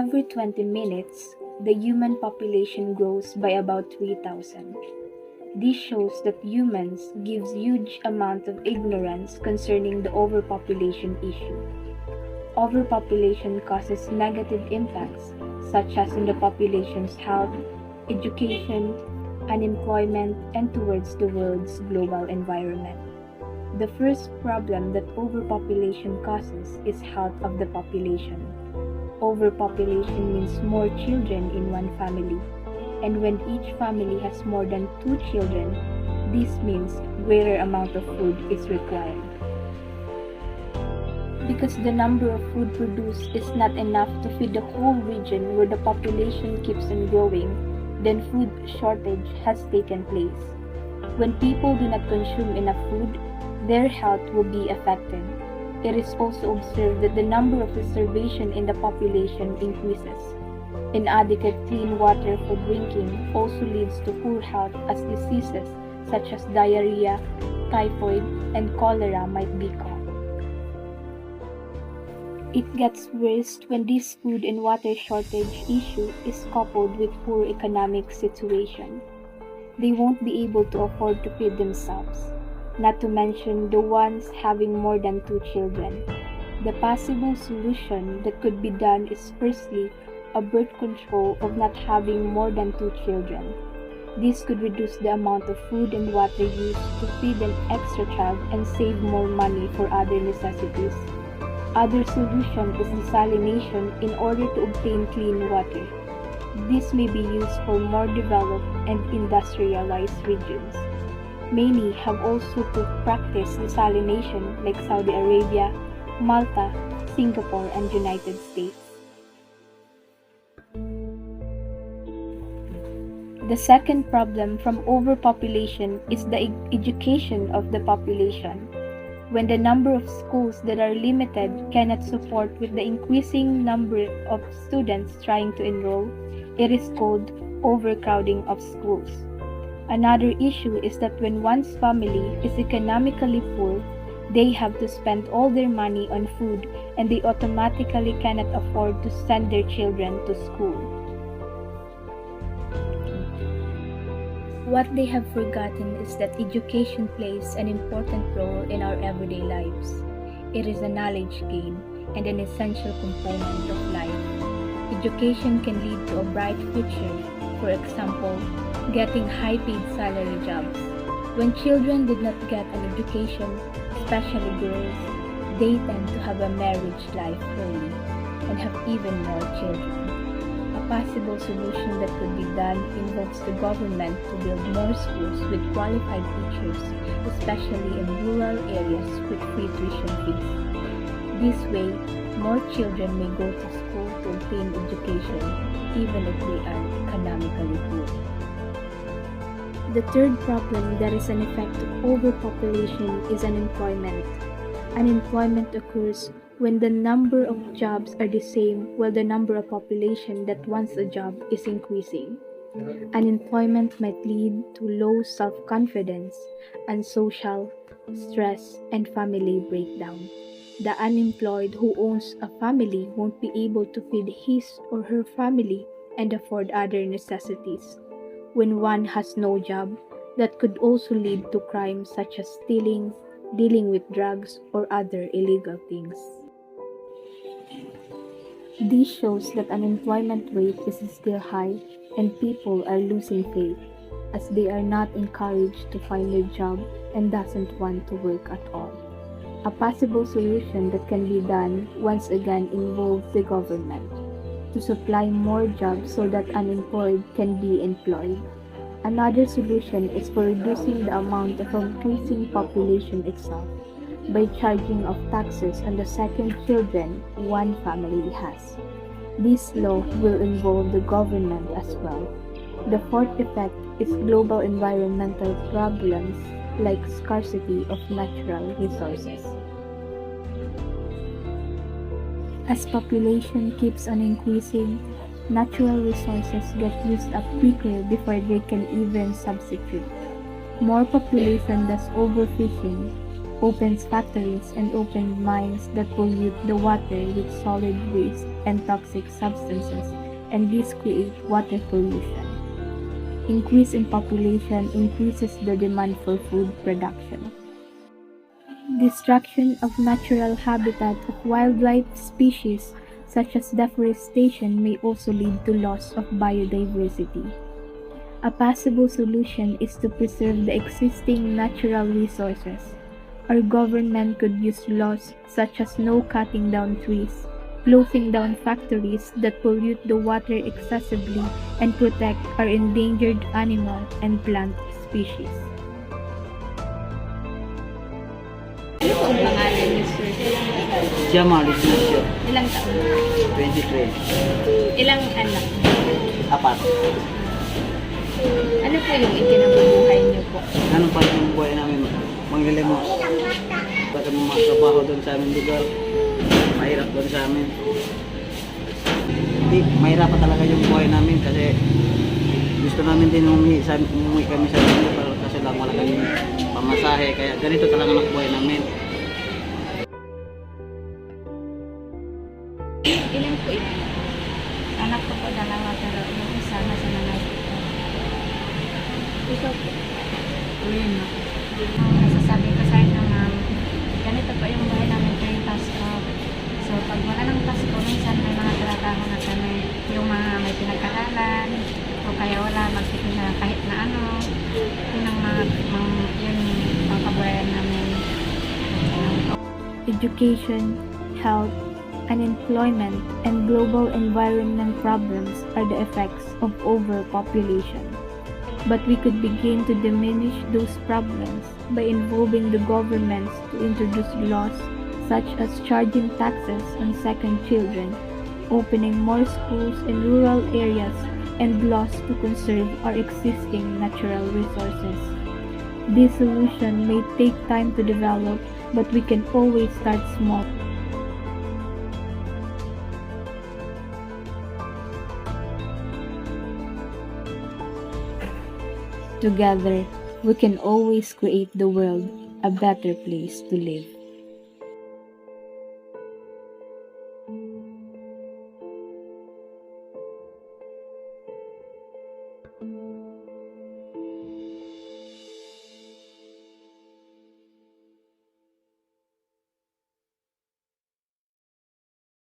every 20 minutes, the human population grows by about 3,000. This shows that humans gives huge amount of ignorance concerning the overpopulation issue. Overpopulation causes negative impacts such as in the population's health, education, unemployment, and towards the world's global environment. The first problem that overpopulation causes is health of the population. Overpopulation means more children in one family, and when each family has more than 2 children, this means greater amount of food is required. Because the number of food produced is not enough to feed the whole region where the population keeps on growing, then food shortage has taken place. When people do not consume enough food, their health will be affected. It is also observed that the number of starvation in the population increases. Inadequate clean water for drinking also leads to poor health as diseases such as diarrhea, typhoid, and cholera might be caught. It gets worse when this food and water shortage issue is coupled with poor economic situation. They won't be able to afford to feed themselves, not to mention the ones having more than 2 children. The possible solution that could be done is firstly a birth control of not having more than 2 children. This could reduce the amount of food and water used to feed an extra child and save more money for other necessities. Other solution is desalination in order to obtain clean water. This may be used for more developed and industrialized regions. Many have also practiced desalination like Saudi Arabia, Malta, Singapore, and United States. The second problem from overpopulation is the education of the population. When the number of schools that are limited cannot support with the increasing number of students trying to enroll, it is called overcrowding of schools. Another issue is that when one's family is economically poor, they have to spend all their money on food and they automatically cannot afford to send their children to school. What they have forgotten is that education plays an important role in our everyday lives. It is a knowledge gain and an essential component of life. Education can lead to a bright future, for example, getting high-paid salary jobs. When children did not get an education, especially girls, they tend to have a marriage life early and have even more children. A possible solution that could be done involves the government to build more schools with qualified teachers, especially in rural areas with free tuition fees. This way, more children may go to school to obtain education, even if they are economically poor. The third problem that is an effect of overpopulation is unemployment. Unemployment occurs when the number of jobs are the same while the number of population that wants a job is increasing. Unemployment might lead to low self-confidence, unsocial, stress, and family breakdown. The unemployed who owns a family won't be able to feed his or her family and afford other necessities. When one has no job, that could also lead to crimes such as stealing, dealing with drugs, or other illegal things. This shows that unemployment rate is still high and people are losing faith as they are not encouraged to find a job and doesn't want to work at all. A possible solution that can be done once again involves the government to supply more jobs so that unemployed can be employed. Another solution is for reducing the amount of increasing population itself by charging of taxes on the second children one family has. This law will involve the government as well. The fourth effect is global environmental problems like scarcity of natural resources. As population keeps on increasing, natural resources get used up quicker before they can even substitute. More population thus overfishing, opens factories and open mines that pollute the water with solid waste and toxic substances, and this creates water pollution. Increase in population increases the demand for food production. Destruction of natural habitat of wildlife species such as deforestation may also lead to loss of biodiversity. A possible solution is to preserve the existing natural resources. Our government could use laws such as no cutting down trees, closing down factories that pollute the water excessively, and protect our endangered animal and plant species. Ano po ang pangalan niyo, sir? Jamal Ignacio, Ilang taon? 23. Ilang anak? 4. Ano po yung ikinabubuhay niyo po? Ganun pa yung buhay namin, manglilimos. Pati mga trabaho doon sa aming lugar, mahirap doon sa amin. Hindi, mahirap pa talaga yung buhay namin kasi gusto namin din umuwi kami sa lugar pero kasi lang wala kami pamasahe, kaya ganito talaga ang buhay namin. Ilan po ito? Anak ko po dalawa pero yung isa na sa nanay ko. Ikaw po? Uwin mo. Nasasabi ko sa inyo na ganito po yung buhay namin tuwing Pasko. So pag wala ng Pasko, minsan may mga trabaho na kami. Yung mga may pinag-aralan o kaya wala magtipid na kahit na ano. Yun ang yun ang kabuhayan namin. Education, health, unemployment, and global environment problems are the effects of overpopulation. But we could begin to diminish those problems by involving the governments to introduce laws such as charging taxes on second children, opening more schools in rural areas, and laws to conserve our existing natural resources. This solution may take time to develop, but we can always start small. Together, we can always create the world a better place to live.